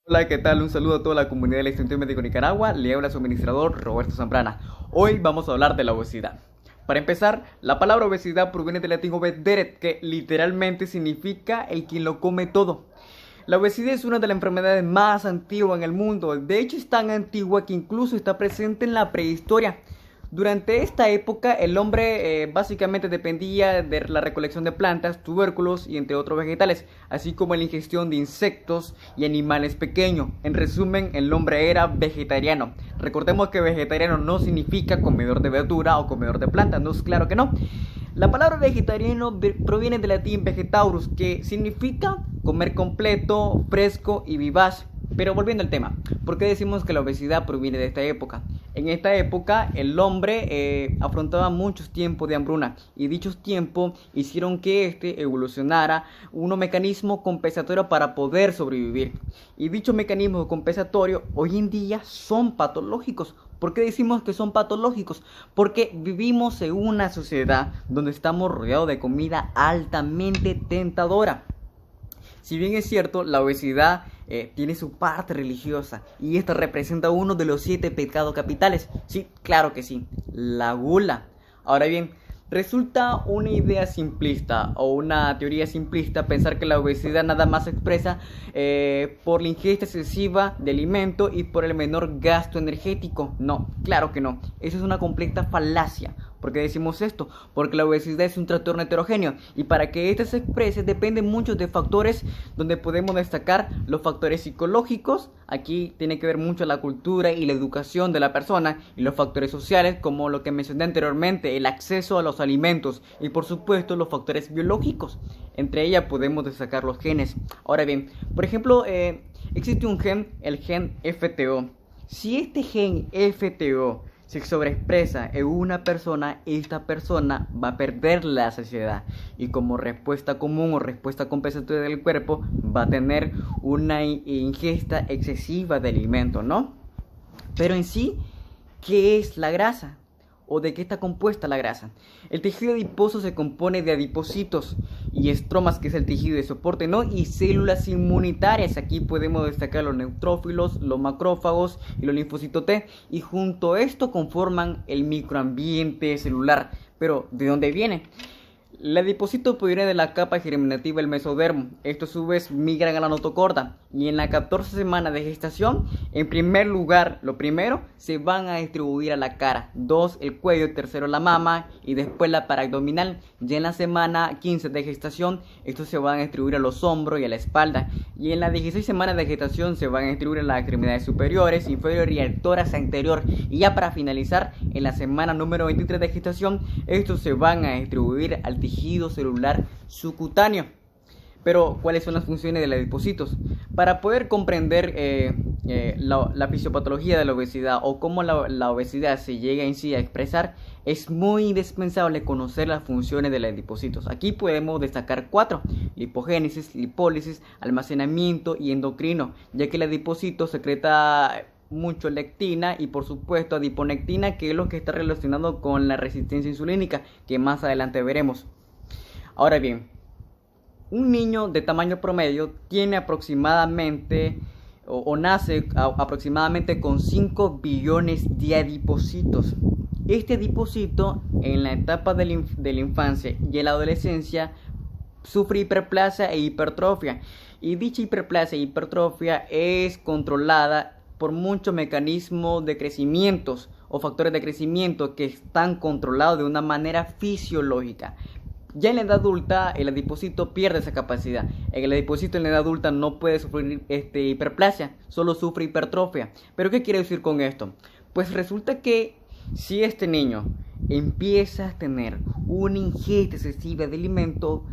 Hola, ¿qué tal? Un saludo a toda la comunidad del Instituto Médico de Nicaragua. Le habla su administrador Roberto Zambrana. Hoy vamos a hablar de la obesidad. Para empezar, la palabra obesidad proviene del latín obederet, que literalmente significa el quien lo come todo. La obesidad es una de las enfermedades más antiguas en el mundo. De hecho, es tan antigua que incluso está presente en la prehistoria. Durante esta época, el hombre básicamente dependía de la recolección de plantas, tubérculos y entre otros vegetales, así como la ingestión de insectos y animales pequeños. En resumen, el hombre era vegetariano. Recordemos que vegetariano no significa comedor de verdura o comedor de plantas, no, claro que no. La palabra vegetariano proviene del latín vegetaurus, que significa comer completo, fresco y vivaz. Pero volviendo al tema, ¿por qué decimos que la obesidad proviene de esta época? En esta época el hombre afrontaba muchos tiempos de hambruna y dichos tiempos hicieron que éste evolucionara un mecanismo compensatorio para poder sobrevivir. Y dichos mecanismos compensatorios hoy en día son patológicos. ¿Por qué decimos que son patológicos? Porque vivimos en una sociedad donde estamos rodeados de comida altamente tentadora. Si bien es cierto, la obesidad tiene su parte religiosa y esta representa uno de los 7 pecados capitales. Sí, claro que sí, la gula. Ahora bien, resulta una idea simplista o una teoría simplista pensar que la obesidad nada más se expresa por la ingesta excesiva de alimento y por el menor gasto energético. No, claro que no. Eso es una completa falacia. ¿Por qué decimos esto? Porque la obesidad es un trastorno heterogéneo y para que éste se exprese depende mucho de factores donde podemos destacar los factores psicológicos. Aquí tiene que ver mucho la cultura y la educación de la persona y los factores sociales como lo que mencioné anteriormente, el acceso a los alimentos y por supuesto los factores biológicos. Entre ellas podemos destacar los genes. Ahora bien, por ejemplo, existe un gen, el gen FTO. Si este gen FTO se sobreexpresa en una persona, esta persona va a perder la saciedad y como respuesta común o respuesta compensatoria del cuerpo va a tener una ingesta excesiva de alimento, ¿no? Pero en sí, ¿qué es la grasa? ¿O de qué está compuesta la grasa? El tejido adiposo se compone de adipocitos y estromas, que es el tejido de soporte, ¿no? Y células inmunitarias. Aquí podemos destacar los neutrófilos, los macrófagos y los linfocitos T. Y junto a esto conforman el microambiente celular. Pero, ¿de dónde viene? El adipocito proviene de la capa germinativa del mesodermo. Esto a su vez migran a la notocorda. Y en las 14 semanas de gestación, en primer lugar, lo primero, se van a distribuir a la cara. 2, el cuello, tercero, la mama y después la paraabdominal. Ya en la semana 15 de gestación, estos se van a distribuir a los hombros y a la espalda. Y en las 16 semanas de gestación se van a distribuir a las extremidades superiores, inferiores y al tórax anterior. Y ya para finalizar, en la semana número 23 de gestación, estos se van a distribuir al tejido celular subcutáneo. Pero, ¿cuáles son las funciones de los adipocitos? Para poder comprender la fisiopatología de la obesidad o cómo la obesidad se llega en sí a expresar, es muy indispensable conocer las funciones de los adipocitos. Aquí podemos destacar 4: lipogénesis, lipólisis, almacenamiento y endocrino, ya que el adipocito secreta mucho lectina y por supuesto adiponectina, que es lo que está relacionado con la resistencia insulínica, que más adelante veremos. Ahora bien, un niño de tamaño promedio tiene aproximadamente o nace aproximadamente con 5 billones de adipocitos. Este adipocito en la etapa de la infancia y en la adolescencia sufre hiperplasia e hipertrofia. Y dicha hiperplasia e hipertrofia es controlada por muchos mecanismos de crecimientos o factores de crecimiento que están controlados de una manera fisiológica. Ya en la edad adulta el adipocito pierde esa capacidad. El adipocito en la edad adulta no puede sufrir hiperplasia, solo sufre hipertrofia. ¿Pero qué quiere decir con esto? Pues resulta que si este niño empieza a tener una ingesta excesiva de alimento,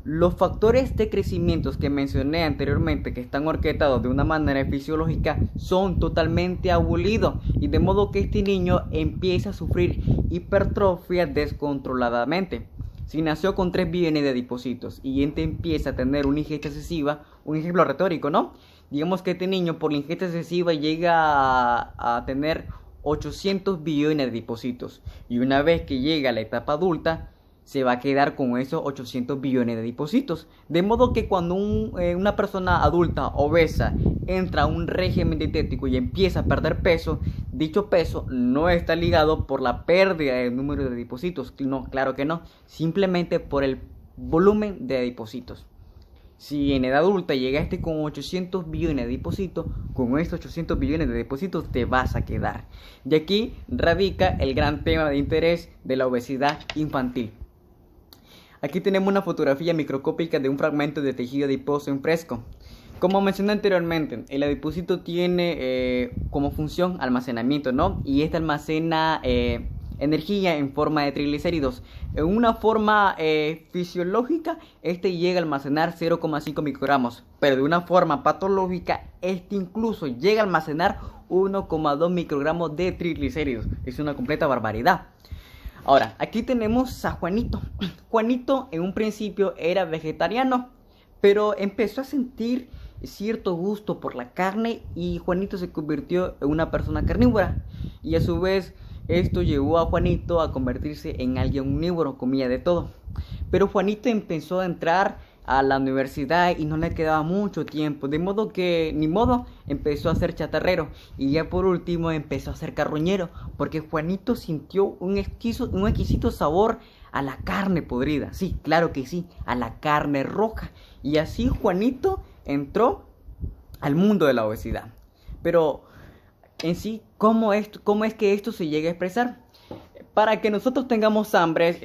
los factores de crecimiento que mencioné anteriormente, que están orquestados de una manera fisiológica, son totalmente abolidos, y de modo que este niño empieza a sufrir hipertrofia descontroladamente. Si nació con 3 billones de adipocitos y este empieza a tener una ingesta excesiva, un ejemplo retórico, ¿no? Digamos que este niño por la ingesta excesiva llega a tener 800 billones de adipocitos, y una vez que llega a la etapa adulta, se va a quedar con esos 800 billones de adipocitos. De modo que cuando una persona adulta obesa entra a un régimen dietético y empieza a perder peso, dicho peso no está ligado por la pérdida del número de adipocitos. No, claro que no, simplemente por el volumen de adipocitos. Si en edad adulta llegaste con 800 billones de depósitos, con estos 800 billones de depósitos te vas a quedar. Y aquí radica el gran tema de interés de la obesidad infantil. Aquí tenemos una fotografía microscópica de un fragmento de tejido adiposo en fresco. Como mencioné anteriormente, el adipocito tiene como función almacenamiento, ¿no? Y este almacena energía en forma de triglicéridos. En una forma fisiológica, este llega a almacenar 0,5 microgramos, pero de una forma patológica, este incluso llega a almacenar 1,2 microgramos de triglicéridos. Es una completa barbaridad. Ahora, aquí tenemos a Juanito. Juanito en un principio era vegetariano, pero empezó a sentir cierto gusto por la carne y Juanito se convirtió en una persona carnívora. Y a su vez, esto llevó a Juanito a convertirse en alguien omnívoro, comía de todo. Pero Juanito empezó a entrar a la universidad y no le quedaba mucho tiempo, de modo que ni modo empezó a ser chatarrero y ya por último empezó a ser carroñero, porque Juanito sintió un exquisito sabor a la carne podrida. Sí, claro que sí, a la carne roja. Y así Juanito entró al mundo de la obesidad. Pero en sí, ¿cómo es que esto se llega a expresar? Para que nosotros tengamos hambre,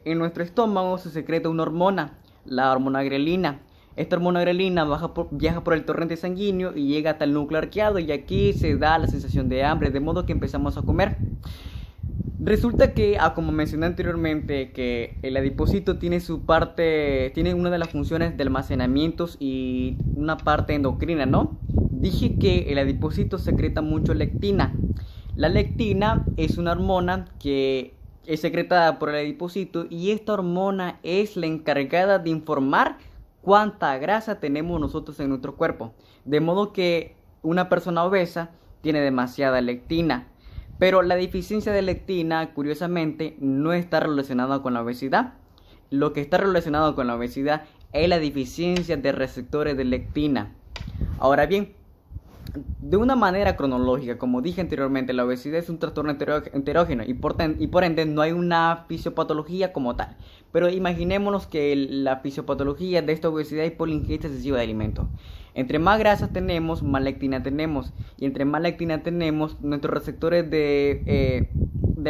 en nuestro estómago se secreta una hormona, la hormona grelina. Esta hormona grelina viaja por el torrente sanguíneo y llega hasta el núcleo arqueado, y aquí se da la sensación de hambre, de modo que empezamos a comer. Resulta que, como mencioné anteriormente, que el adipocito tiene una de las funciones de almacenamiento y una parte endocrina, ¿no? Dije que el adipocito secreta mucho lectina. La lectina es una hormona que es secretada por el adipocito y esta hormona es la encargada de informar cuánta grasa tenemos nosotros en nuestro cuerpo. De modo que una persona obesa tiene demasiada lectina. Pero la deficiencia de lectina, curiosamente, no está relacionada con la obesidad. Lo que está relacionado con la obesidad es la deficiencia de receptores de lectina. Ahora bien, de una manera cronológica, como dije anteriormente, la obesidad es un trastorno enterógeno y por ende no hay una fisiopatología como tal. Pero imaginémonos que la fisiopatología de esta obesidad es por la ingesta excesiva de alimentos. Entre más grasas tenemos, más lectina tenemos. Y entre más lectina tenemos, nuestros receptores de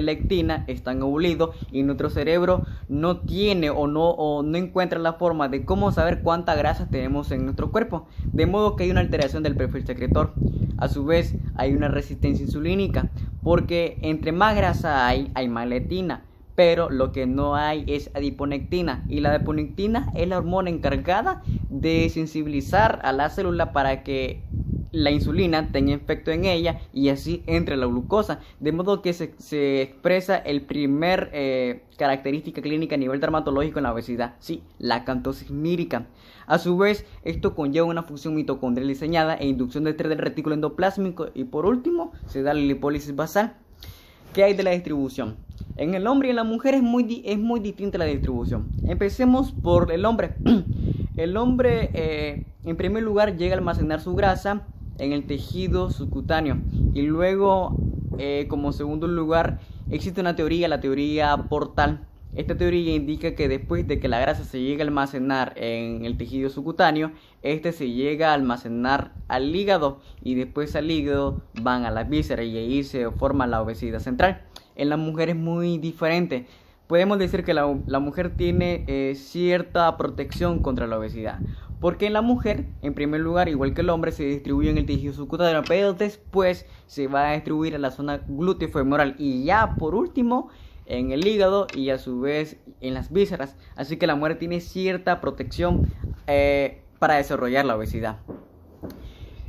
lectina están abolidos y nuestro cerebro no tiene o no encuentra la forma de cómo saber cuánta grasa tenemos en nuestro cuerpo. De modo que hay una alteración del perfil secretor. A su vez, hay una resistencia insulínica, porque entre más grasa hay más lectina. Pero lo que no hay es adiponectina, y la adiponectina es la hormona encargada de sensibilizar a la célula para que la insulina tenga efecto en ella y así entre la glucosa, de modo que se expresa el primer característica clínica a nivel dermatológico en la obesidad, sí, la acanthosis nírica. A su vez, esto conlleva una función mitocondrial diseñada e inducción de estrés del retículo endoplásmico, y por último se da la lipólisis basal. ¿Qué hay de la distribución? En el hombre y en la mujer es muy distinta la distribución. Empecemos por el hombre. El hombre, en primer lugar, llega a almacenar su grasa en el tejido subcutáneo. Y luego, como segundo lugar, existe una teoría, la teoría portal. Esta teoría indica que después de que la grasa se llega a almacenar en el tejido subcutáneo, este se llega a almacenar al hígado y después al hígado van a las vísceras y ahí se forma la obesidad central. En la mujer es muy diferente. Podemos decir que la mujer tiene cierta protección contra la obesidad, porque en la mujer, en primer lugar, igual que el hombre, se distribuye en el tejido subcutáneo, pero después se va a distribuir en la zona glúteo-femoral y ya por último en el hígado y a su vez en las vísceras. Así que la mujer tiene cierta protección para desarrollar la obesidad.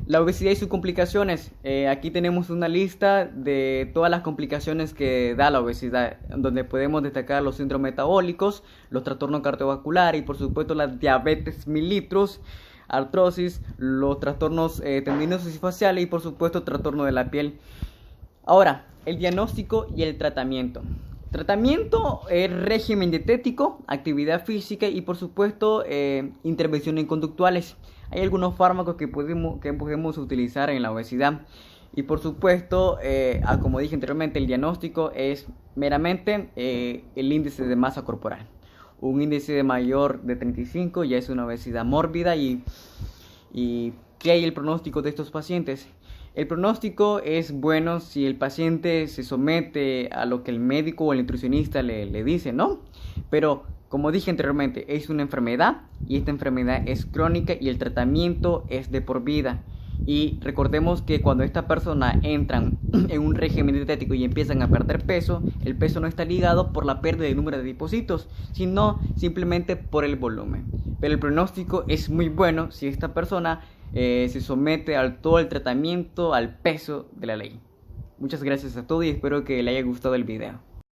La obesidad y sus complicaciones. Aquí tenemos una lista de todas las complicaciones que da la obesidad, donde podemos destacar los síndromes metabólicos, los trastornos cardiovasculares y por supuesto la diabetes mellitus, artrosis, los trastornos tendinosos y faciales y por supuesto trastorno de la piel. Ahora, el diagnóstico y el tratamiento. Tratamiento, régimen dietético, actividad física y por supuesto intervenciones conductuales. Hay algunos fármacos que podemos utilizar en la obesidad. Y por supuesto, como dije anteriormente, el diagnóstico es meramente el índice de masa corporal. Un índice de mayor de 35 ya es una obesidad mórbida. ¿Y qué hay el pronóstico de estos pacientes? El pronóstico es bueno si el paciente se somete a lo que el médico o el nutricionista le dice, ¿no? Pero como dije anteriormente, es una enfermedad y esta enfermedad es crónica y el tratamiento es de por vida. Y recordemos que cuando estas personas entran en un régimen dietético y empiezan a perder peso, el peso no está ligado por la pérdida de número de adipocitos, sino simplemente por el volumen. Pero el pronóstico es muy bueno si esta persona se somete a todo el tratamiento al peso de la ley. Muchas gracias a todos y espero que les haya gustado el video.